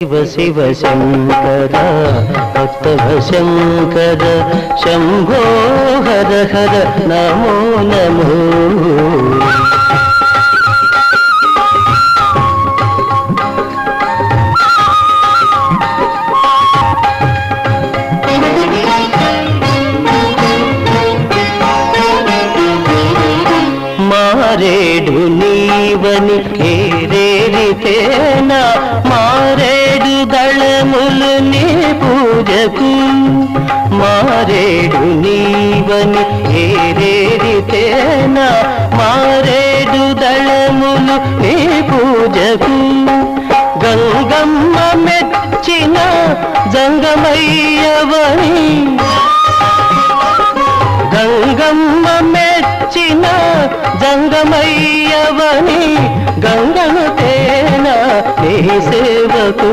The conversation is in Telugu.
శివ శివ శంకర భక్తవ శంకర శంభో హర హర నమో నమో. మారేడు నీవని ఏరేరితేనా మారేడు దళములు నీ పూజకు. మారేడు నీవని ఏరేరితేనా మారేడు దళములు నీ పూజకు. గంగమ్మ మెచ్చిన జంగమయ్యవని గంగమ్మ మెచ్చిన జంగమయ్యవని గంగను తేన నీ సేవకు.